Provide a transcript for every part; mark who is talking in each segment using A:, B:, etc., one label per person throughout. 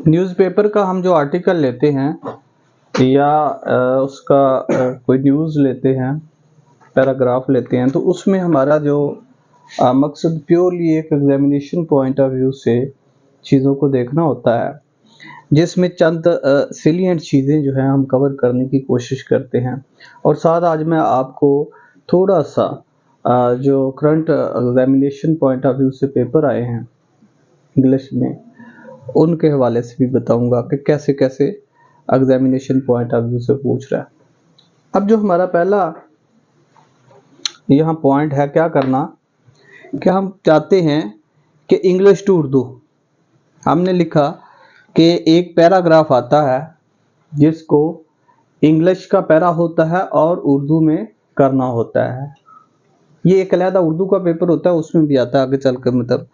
A: Newspaper का हम जो आर्टिकल लेते हैं या उसका कोई न्यूज़ लेते हैं, पैराग्राफ लेते हैं, तो उसमें हमारा जो मकसद प्योरली एक एग्जामिनेशन पॉइंट ऑफ व्यू से चीज़ों को देखना होता है, जिसमें चंद सिलिएंट चीज़ें जो हैं हम कवर करने की कोशिश करते हैं। और साथ आज मैं आपको थोड़ा सा जो current examination point of view से पेपर आए हैं इंग्लिश में, उनके हवाले से भी बताऊंगा कि कैसे कैसे एग्जामिनेशन पॉइंट ऑफ व्यू से पूछ रहा है। अब जो हमारा पहला यहाँ पॉइंट है, क्या करना कि हम चाहते हैं कि इंग्लिश टू उर्दू, हमने लिखा कि एक पैराग्राफ आता है जिसको इंग्लिश का पैरा होता है और उर्दू में करना होता है। ये एक अलहदा उर्दू का पेपर होता है, उसमें भी आता है आगे चलकर। मतलब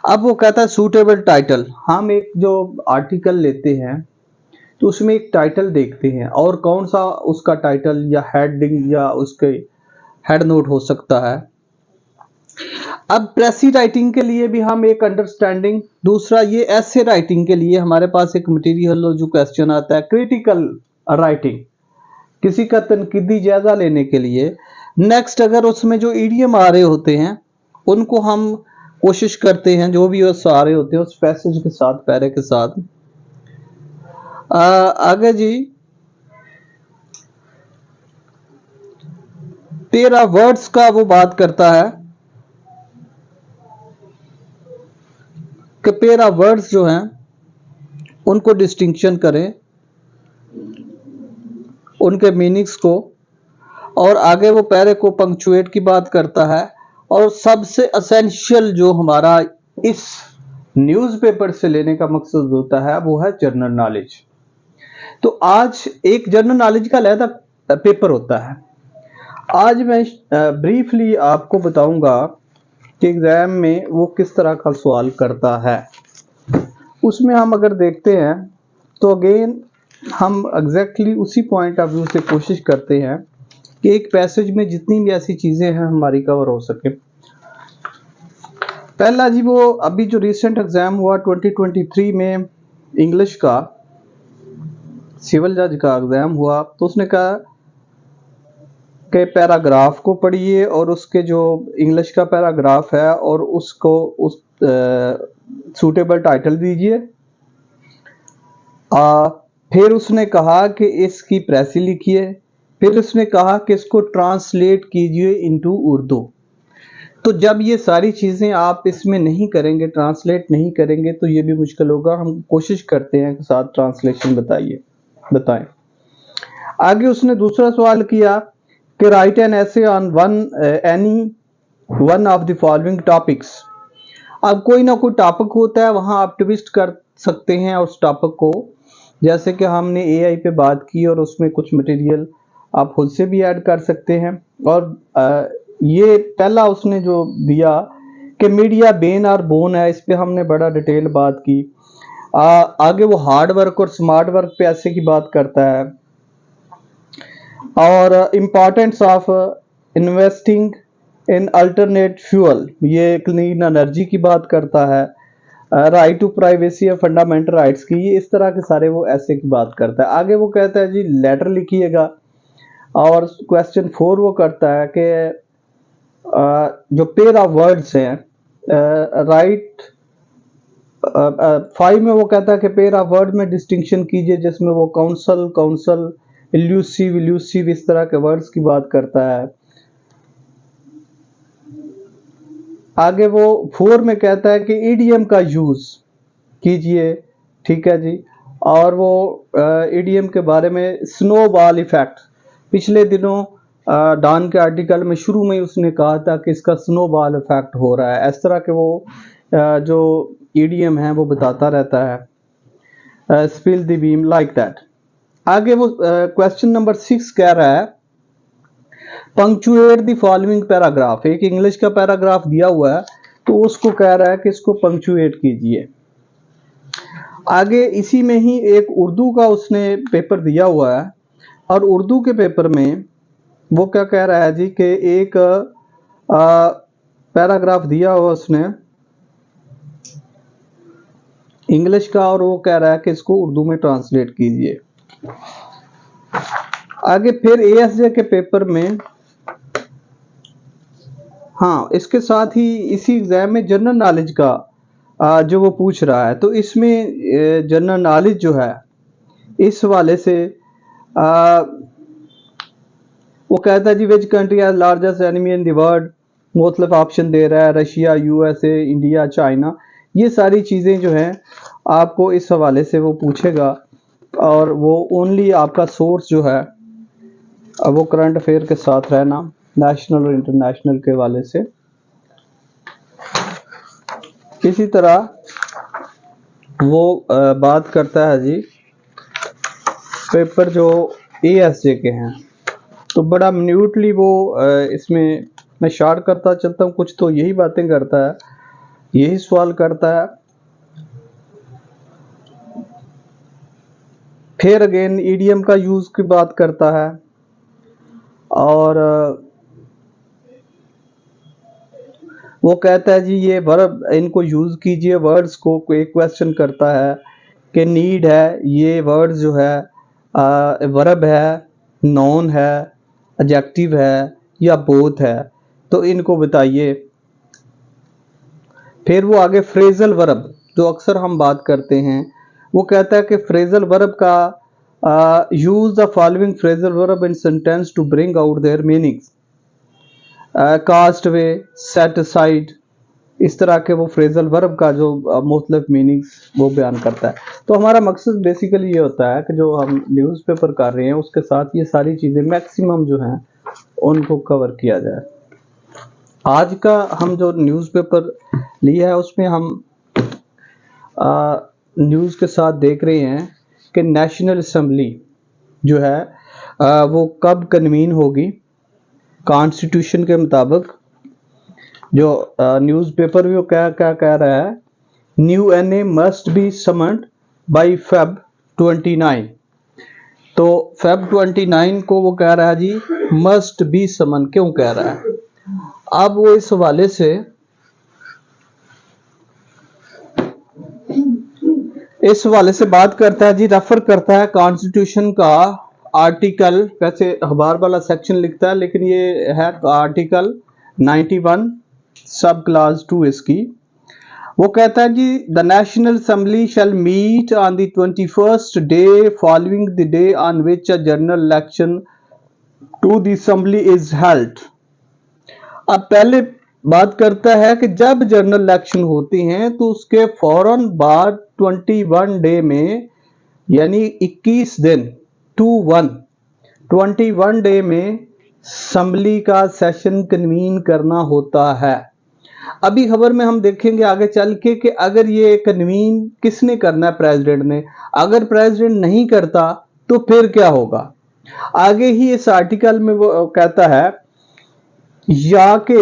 A: अब वो कहता है सूटेबल टाइटल। हम एक जो आर्टिकल लेते हैं तो उसमें एक टाइटल देखते हैं और कौन सा उसका टाइटल या हेडिंग या उसके हेड नोट हो सकता है। अब प्रेसी राइटिंग के लिए भी हम एक अंडरस्टैंडिंग, दूसरा ये ऐसे राइटिंग के लिए हमारे पास एक मटेरियल जो क्वेश्चन आता है क्रिटिकल राइटिंग, किसी का तनकीदी जायजा लेने के लिए। नेक्स्ट अगर उसमें जो ईडियम आ रहे होते हैं उनको हम कोशिश करते हैं, जो भी उस आ रहे होते हैं उस पैसेज के साथ, पैरे के साथ। आगे जी 13 वर्ड्स का वो बात करता है कि 13 वर्ड्स जो हैं उनको डिस्टिंक्शन करें, उनके मीनिंग्स को, और आगे वो पैरे को पंक्चुएट की बात करता है। और सबसे असेंशियल जो हमारा इस न्यूज़पेपर से लेने का मकसद होता है वो है जनरल नॉलेज। तो आज एक जनरल नॉलेज का अलहदा पेपर होता है। आज मैं ब्रीफली आपको बताऊंगा कि एग्जाम में वो किस तरह का सवाल करता है। उसमें हम अगर देखते हैं तो अगेन हम एग्जैक्टली उसी पॉइंट ऑफ व्यू से कोशिश करते हैं कि एक पैसेज में जितनी भी ऐसी चीजें हैं हमारी कवर हो सके। पहला जी वो अभी जो रिसेंट एग्जाम हुआ 2023 में इंग्लिश का, सिविल जज का एग्जाम हुआ, तो उसने कहा कि पैराग्राफ को पढ़िए और उसके जो इंग्लिश का पैराग्राफ है और उसको उस सूटेबल टाइटल दीजिए। फिर उसने कहा कि इसकी प्रेसी लिखिए। फिर उसने कहा कि इसको ट्रांसलेट कीजिए इनटू उर्दू। तो जब ये सारी चीज़ें आप इसमें नहीं करेंगे, ट्रांसलेट नहीं करेंगे, तो ये भी मुश्किल होगा। हम कोशिश करते हैं कि साथ ट्रांसलेशन बताएं। आगे उसने दूसरा सवाल किया कि राइट एन ऐसे on any one of the following topics. अब कोई ना कोई टॉपिक होता है, वहां आप ट्विस्ट कर सकते हैं उस टॉपिक को। जैसे कि हमने एआई पे बात की और उसमें कुछ मटेरियल आप खुद से भी ऐड कर सकते हैं। और ये पहला उसने जो दिया कि मीडिया बेन और बोन है, इस पे हमने बड़ा डिटेल बात की। आगे वो हार्ड वर्क और स्मार्ट वर्क पे ऐसे की बात करता है। और importance of investing in alternate fuel, ये क्लीन एनर्जी की बात करता है। राइट टू प्राइवेसी और फंडामेंटल राइट्स की, ये इस तरह के सारे वो ऐसे की बात करता है। आगे वो कहता है जी लेटर लिखिएगा। और क्वेश्चन 4 वो करता है कि जो पेयर ऑफ वर्ड्स हैं, राइट 5 में वो कहता है कि पेयर ऑफ वर्ड में डिस्टिंक्शन कीजिए, जिसमें वो काउंसल इल्यूसिव इस तरह के वर्ड्स की बात करता है। आगे वो 4 में कहता है कि ईडीएम का यूज कीजिए, ठीक है जी। और वो ईडीएम के बारे में स्नोबॉल इफेक्ट, पिछले दिनों डॉन के आर्टिकल में शुरू में उसने कहा था कि इसका स्नोबॉल इफेक्ट हो रहा है। इस तरह के वो जो ईडीएम है वो बताता रहता है। Spill the beam like that. आगे वो क्वेश्चन नंबर 6 कह रहा है पंक्चुएट द फॉलोइंग पैराग्राफ। एक इंग्लिश का पैराग्राफ दिया हुआ है तो उसको कह रहा है कि इसको पंक्चुएट कीजिए। आगे इसी में ही एक उर्दू का उसने पेपर दिया हुआ है और उर्दू के पेपर में वो क्या कह रहा है जी कि एक पैराग्राफ दिया हुआ उसने, इंग्लिश का, और वो कह रहा है कि इसको उर्दू में ट्रांसलेट कीजिए। आगे फिर एएसजे के पेपर में, हाँ इसके साथ ही इसी एग्जाम में जनरल नॉलेज का जो वो पूछ रहा है, तो इसमें जनरल नॉलेज जो है इस वाले से वो कहता है जी which country has largest enemy in the world, मुख्तलिफ ऑप्शन दे रहा है, रशिया, यूएसए, इंडिया, चाइना। ये सारी चीज़ें जो हैं आपको इस हवाले से वो पूछेगा, और वो ओनली आपका सोर्स जो है वो करंट अफेयर के साथ रहना, नेशनल और इंटरनेशनल के हवाले से। इसी तरह वो बात करता है जी पेपर जो एएसजे के हैं, तो बड़ा मिन्यूटली वो इसमें मैं शार्ट करता चलता हूँ, कुछ तो यही बातें करता है, यही सवाल करता है। फिर अगेन ईडीएम का यूज की बात करता है, और वो कहता है जी ये वर्ब इनको यूज कीजिए, वर्ड्स को कोई क्वेश्चन करता है कि नीड है, ये वर्ड जो है वर्ब है, नॉन है, एडजेक्टिव है या बोथ है, तो इनको बताइए। फिर वो आगे फ्रेजल वर्ब जो अक्सर हम बात करते हैं, वो कहता है कि फ्रेजल वर्ब का use the following phrasal verb in sentence to bring out their meanings, cast away, set aside, इस तरह के वो फ्रेजल वर्ब का जो मुख्तलिफ मीनिंग्स वो बयान करता है। तो हमारा मकसद बेसिकली ये होता है कि जो हम न्यूज़पेपर कर रहे हैं उसके साथ ये सारी चीज़ें मैक्सिमम जो हैं उनको कवर किया जाए। आज का हम जो न्यूज़पेपर लिया है उसमें हम न्यूज़ के साथ देख रहे हैं कि नेशनल असम्बली जो है वो कब कन्वीन होगी कॉन्स्टिट्यूशन के मुताबिक। जो न्यूज़पेपर भी वो क्या क्या कह रहा है, new NA must be summoned by Feb 29। तो फेब 29 को वो कह रहा है जी मस्ट बी समन, क्यों कह रहा है? अब वो इस हवाले से बात करता है जी, रेफर करता है कॉन्स्टिट्यूशन का आर्टिकल, वैसे अखबार वाला सेक्शन लिखता है लेकिन ये है आर्टिकल 91 सब क्लास 2 इसकी। वो कहता है जी the national assembly shall meet on the 21st day following the day on which a general election to the assembly is held. अब पहले बात करता है कि जब जनरल इलेक्शन होती हैं तो उसके फौरन बाद 21 डे में, यानी 21 दिन 21 डे में असेंबली का सेशन कन्वीन करना होता है। अभी खबर में हम देखेंगे आगे चल के कि अगर ये कन्वीन किसने करना है, प्रेसिडेंट ने। अगर प्रेसिडेंट नहीं करता तो फिर क्या होगा। आगे ही इस आर्टिकल में वो कहता है या कि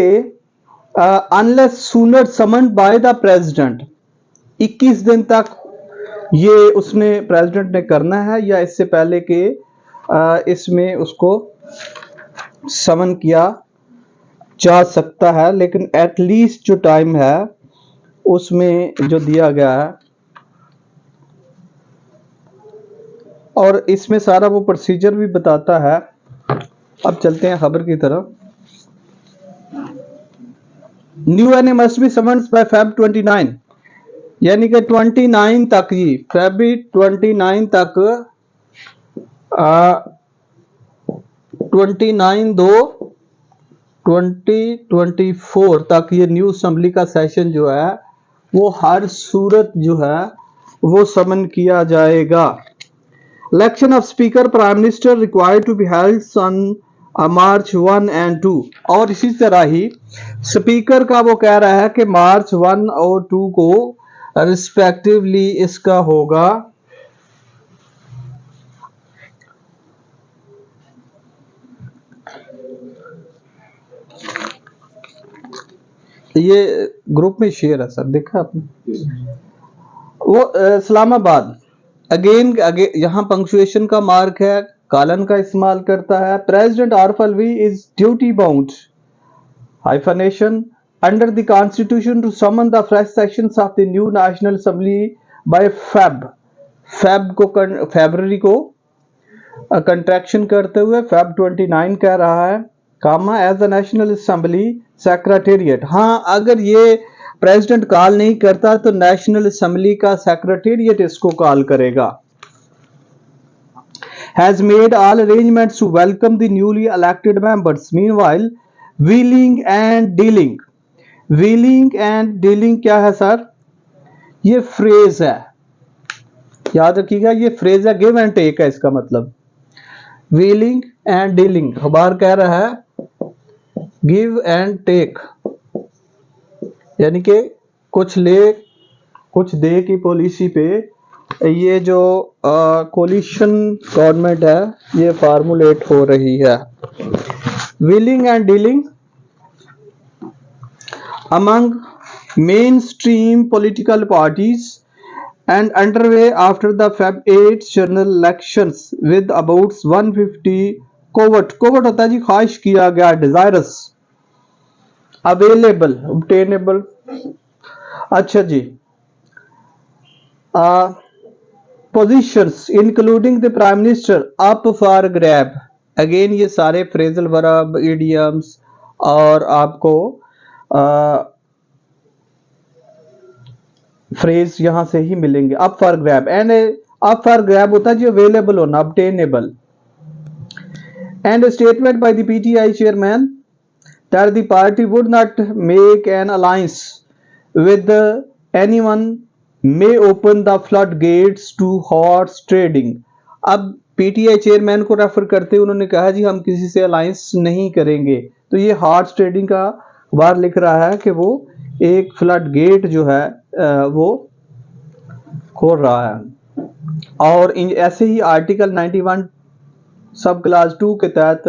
A: unless sooner summoned by the president, 21 दिन तक ये उसने प्रेसिडेंट ने करना है या इससे पहले कि इसमें उसको समन किया जा सकता है, लेकिन एटलीस्ट जो टाइम है उसमें जो दिया गया है। और इसमें सारा वो प्रोसीजर भी बताता है। अब चलते हैं खबर की तरफ। New NA must be summoned by Feb 29, यानी कि 29 तक ही, फेब्रुअरी 29 तक 29/2/2024 तक ये न्यू असेंबली का सेशन जो है वो हर सूरत जो है वो समन किया जाएगा। Election of speaker prime minister required to be held on March 1 and 2। और इसी तरह ही स्पीकर का वो कह रहा है कि मार्च 1 और 2 को रिस्पेक्टिवली इसका होगा। ये ग्रुप में शेयर है सर, देखा आपने? वो इस्लामाबाद अगेन यहाँ पंक्चुएशन का मार्क है, कॉलन का इस्तेमाल करता है। President Arif Alvi is duty bound hyphenation under the constitution to summon the fresh sessions of the new national assembly by Feb को फरवरी को कंट्रैक्शन करते हुए फेब 29 कह रहा है, comma as the national assembly secretariat. हाँ, अगर ये प्रेसिडेंट कॉल नहीं करता तो नेशनल असेंबली का सेक्रेटेरिएट इसको कॉल करेगा। Has made all arrangements to welcome the newly elected members meanwhile wheeling and dealing. Wheeling and dealing क्या है सर? ये फ्रेज है, याद रखिएगा, ये फ्रेज है, गिव एंड टेक है इसका मतलब। व्हीलिंग एंड डीलिंग, अखबार कह रहा है गिव एंड टेक, यानी कि कुछ ले कुछ दे की पॉलिसी पे ये जो कोलिशन गवर्नमेंट है ये फार्मुलेट हो रही है। Wheeling and dealing among mainstream political parties and underway after the Feb 8 general elections with about 150 covert होता है जी ख्वाहिश किया गया, desirous, available, obtainable, अच्छा जी, positions including the prime minister up for grab। Again ये सारे फ्रेजल वर्ब, इडियम्स और आपको फ्रेज यहां से ही मिलेंगे। Up for grab, and up for grab होता है जी अवेलेबल होना, obtainable. And statement by the PTI chairman that the party would not make an alliance with anyone may open the flood gates to horse trading. अब PTI chairman को refer करते हुए उन्होंने कहा जी हम किसी से अलायंस नहीं करेंगे। तो ये हॉर्स ट्रेडिंग का अखबार लिख रहा है कि वो एक फ्लड गेट जो है वो खोल रहा है। और ऐसे ही आर्टिकल 91 सब क्लास 2 के तहत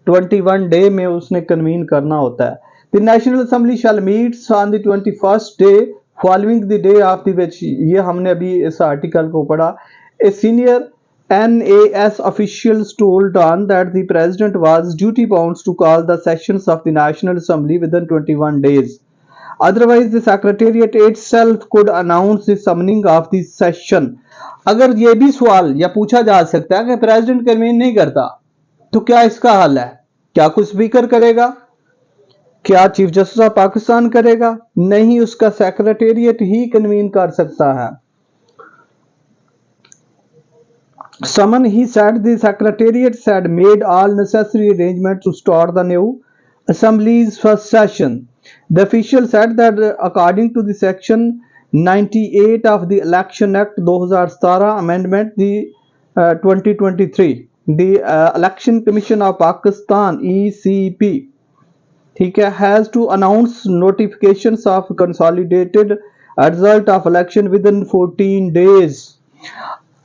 A: 21 डे में उसने कन्वीन करना होता है। The national assembly shall meets on the 21st day following the day of the which, ये हमने अभी इस आर्टिकल को पढ़ा। A senior NAS officials told on that the president was duty bound to call the sessions of the National Assembly within 21 days. Otherwise, the Secretariat itself could announce the summoning of the session. अगर ये भी सवाल या पूछा जा सकता है कि प्रेसिडेंट कन्वीन नहीं करता तो क्या इसका हल है? क्या कुछ स्पीकर करेगा? क्या चीफ जस्टिस ऑफ पाकिस्तान करेगा? नहीं, उसका सेक्रेटेरिएट ही कन्वीन कर सकता है। Summon, he said the secretariat had made all necessary arrangements to start the new assembly's first session. The official said that according to the section 98 of the Election Act 2017 amendment the 2023, the Election Commission of Pakistan ECP, ठीक है, has to announce notifications of consolidated result of election within 14 days.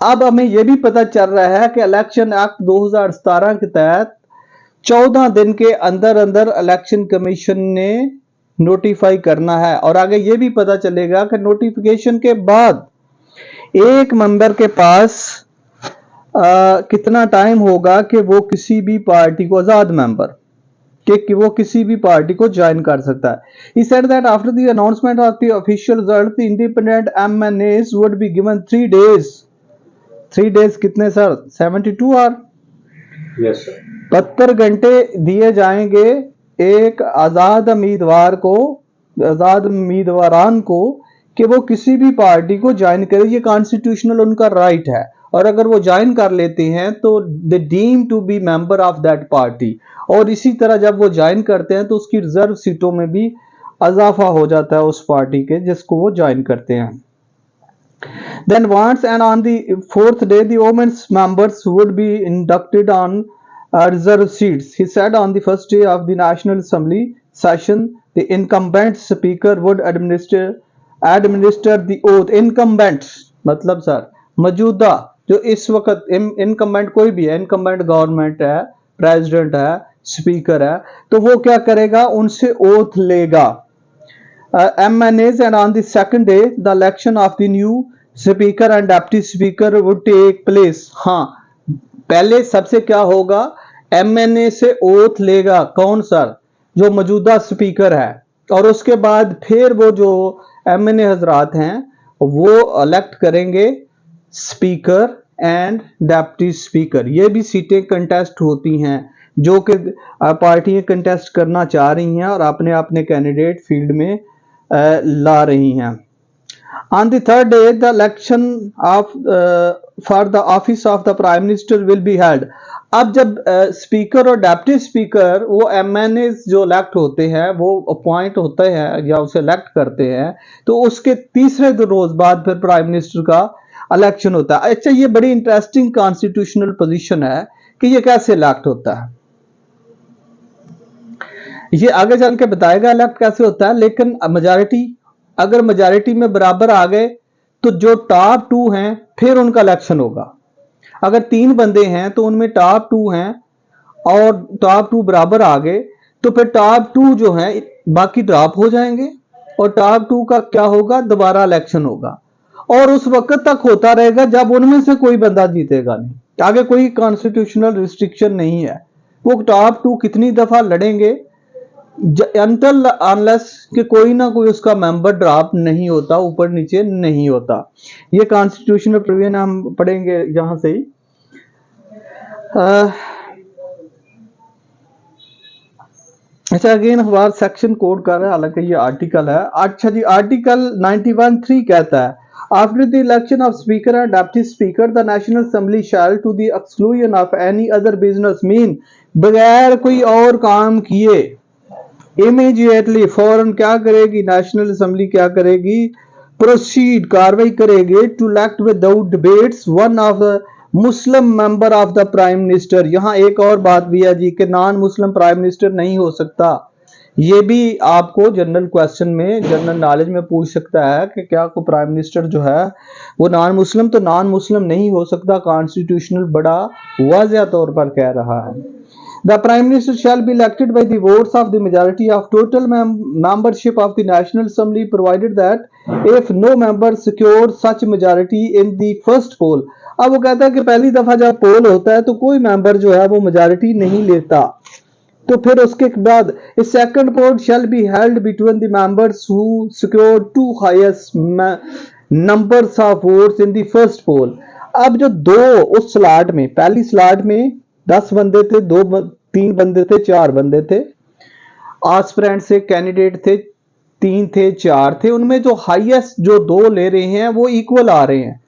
A: अब हमें यह भी पता चल रहा है कि इलेक्शन एक्ट 2017 के तहत 14 दिन के अंदर अंदर इलेक्शन कमीशन ने नोटिफाई करना है। और आगे यह भी पता चलेगा कि नोटिफिकेशन के बाद एक मेंबर के पास कितना टाइम होगा कि वो किसी भी पार्टी को, आजाद मेंबर कि वो किसी भी पार्टी को ज्वाइन कर सकता है। He said that after the announcement of the official result, the independent MNAs would be given 3 days. 3 days कितने सर? 72 आवर,
B: यस सर,
A: 72 घंटे दिए जाएंगे एक आजाद उम्मीदवार को, आजाद उम्मीदवारान को, कि वो किसी भी पार्टी को ज्वाइन करे। ये कॉन्स्टिट्यूशनल उनका राइट है, और अगर वो ज्वाइन कर लेते हैं तो they deem to be member of that party. और इसी तरह जब वो ज्वाइन करते हैं तो उसकी रिजर्व सीटों में भी इजाफा हो जाता है उस पार्टी के जिसको वो ज्वाइन करते हैं। Then once and on the 4th day, the women's members would be inducted on reserve seats. He said on the first day of the National Assembly session, the incumbent speaker would administer the oath. Incumbent मतलब sir मौजूदा, जो इस वक्त incumbent कोई भी है, incumbent government है, president है, स्पीकर है, तो वो क्या करेगा? उनसे ओथ लेगा। MNAs and on the second day the election of the new speaker and deputy speaker would take place. हाँ, पहले सबसे क्या होगा? MNA से ओथ लेगा कौन सर? जो मौजूदा स्पीकर है, और उसके बाद फिर वो जो MNA हजरात हैं वो इलेक्ट करेंगे स्पीकर एंड डिप्टी स्पीकर। ये भी सीटें कंटेस्ट होती हैं जो कि पार्टियां कंटेस्ट करना चाह रही हैं और अपने अपने कैंडिडेट फील्ड में ला रही हैं। On the third day, the election of for the office of the Prime Minister will be held. अब जब स्पीकर और डिप्टी स्पीकर वो MNA जो इलेक्ट होते हैं वो अपॉइंट होते हैं या उसे इलेक्ट करते हैं, तो उसके तीसरे रोज बाद फिर प्राइम मिनिस्टर का इलेक्शन होता है। अच्छा, ये बड़ी इंटरेस्टिंग कॉन्स्टिट्यूशनल पोजीशन है कि ये कैसे इलेक्ट होता है, ये आगे चल के बताएगा इलेक्ट कैसे होता है। लेकिन मेजॉरिटी, अगर मेजॉरिटी में बराबर आ गए तो जो टॉप 2 हैं फिर उनका इलेक्शन होगा। अगर 3 बंदे हैं तो उनमें टॉप 2 हैं और टॉप 2 बराबर आ गए तो फिर टॉप 2 जो हैं बाकी ड्रॉप हो जाएंगे और टॉप 2 का क्या होगा, दोबारा इलेक्शन होगा और उस वक्त तक होता रहेगा जब उनमें से कोई बंदा जीतेगा नहीं। आगे कोई कॉन्स्टिट्यूशनल रिस्ट्रिक्शन नहीं है, वो टॉप 2 कितनी दफा लड़ेंगे अनटिल अनलेस कि कोई ना कोई उसका मेंबर ड्रॉप नहीं होता, ऊपर नीचे नहीं होता। ये कॉन्स्टिट्यूशनल प्रोविजन हम पढ़ेंगे यहां से ही। अच्छा, अगेन हमारा सेक्शन कोड कर रहा है, हालांकि ये आर्टिकल है। अच्छा जी, आर्टिकल 91(3) कहता है after the election of speaker and deputy speaker the national assembly shall to the exclusion of any other business mean, बगैर कोई और काम किए इमीडिएटली फौरन क्या करेगी नेशनल असेंबली, क्या करेगी, प्रोसीड कार्रवाई करेगी to elect without debates one of the Muslim member of the prime minister. यहां एक और बात भी है जी कि नॉन मुस्लिम प्राइम मिनिस्टर नहीं हो सकता। ये भी आपको जनरल क्वेश्चन में, जनरल नॉलेज में पूछ सकता है कि क्या को प्राइम मिनिस्टर जो है वो नॉन मुस्लिम, तो नॉन मुस्लिम नहीं हो सकता। कॉन्स्टिट्यूशनल बड़ा वाज़ेह तौर पर कह रहा है। The Prime Minister shall be elected by the votes of the majority of total membership of the National Assembly, provided that if no member secures such majority in the first poll। अब वो कहता है कि पहली दफा जब पोल होता है तो कोई मेंबर जो है वो मेजॉरिटी नहीं लेता, तो फिर उसके बाद second poll shall be held between the members who secured two highest numbers of votes in the first poll। अब जो दो उस स्लॉट में, पहली स्लॉट में 10 बंदे थे, 3 बंदे थे, 4 बंदे थे, एस्पिरेंट से कैंडिडेट थे, 3 थे, 4 थे, उनमें जो हाईएस्ट जो 2 ले रहे हैं वो इक्वल आ रहे हैं,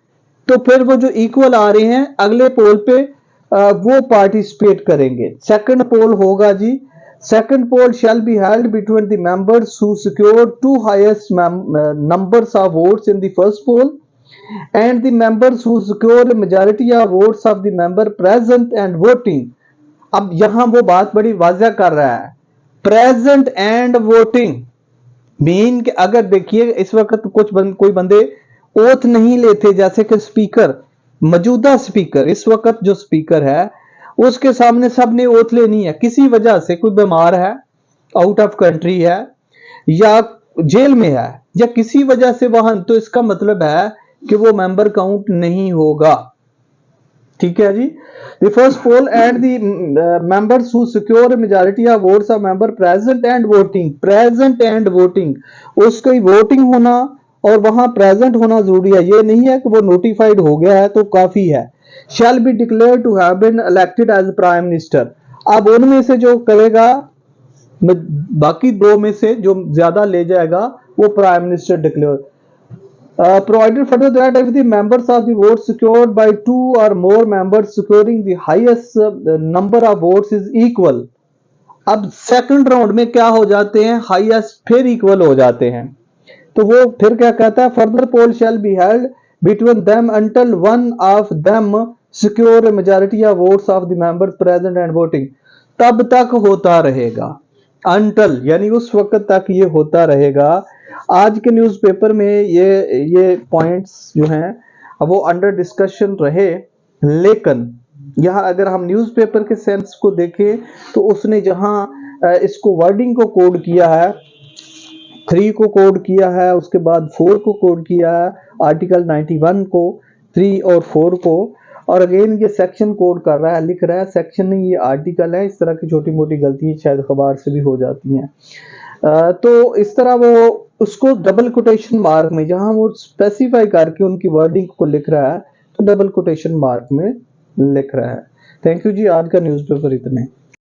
A: तो फिर वो जो इक्वल आ रहे हैं अगले पोल पे वो पार्टिसिपेट करेंगे। सेकंड पोल होगा जी, second poll shall be held between the members who secured 2 highest numbers of votes in the first poll and the members who secure a majority of votes of the member present and voting। अब यहां वो बात बड़ी वाज़ेह कर रहा है, present and voting mean कि अगर देखिए इस वक्त कोई बंदे ओथ नहीं लेते, जैसे कि स्पीकर, मौजूदा स्पीकर, इस वक्त जो स्पीकर है उसके सामने सबने ओथ लेनी है, किसी वजह से कोई बीमार है, आउट ऑफ कंट्री है या जेल में है या किसी वजह से वहां, तो इसका मतलब है कि वो मेंबर काउंट नहीं होगा। ठीक है जी। The first poll and the members who secure a majority of votes of member present and voting, present and voting, उसकी वोटिंग होना और वहां प्रेजेंट होना जरूरी है। ये नहीं है कि वो नोटिफाइड हो गया है तो काफी है। Shall be declare to have been elected as prime minister. अब उनमें से जो करेगा, बाकी 2 में से जो ज्यादा ले जाएगा वो prime minister declare. Provided further that if the members of the votes secured by 2 or more members securing the highest number of votes is equal। अब सेकंड राउंड में क्या हो जाते हैं, हाईएस्ट फिर इक्वल हो जाते हैं, तो वो फिर क्या कहता है, further poll shall be held between them until one of them secure a majority of votes of the members present and voting। तब तक होता रहेगा, अंटिल यानी उस वक्त तक ये होता रहेगा। आज के न्यूज़पेपर में ये पॉइंट्स जो हैं वो अंडर डिस्कशन रहे, लेकिन यहाँ अगर हम न्यूज़पेपर के सेंस को देखें तो उसने जहाँ इसको वर्डिंग को कोड किया है, 3 को कोड किया है, उसके बाद 4 को कोड किया है, आर्टिकल 91 को, 3 और 4 को, और अगेन ये सेक्शन कोड कर रहा है, लिख रहा है सेक्शन नहीं ये आर्टिकल है। इस तरह की छोटी मोटी गलतियां शायद अखबार से भी हो जाती हैं। तो इस तरह वो उसको डबल कोटेशन मार्क में, जहां वो स्पेसिफाई करके उनकी वर्डिंग को लिख रहा है तो डबल कोटेशन मार्क में लिख रहा है। थैंक यू जी, आज का न्यूज़पेपर इतने।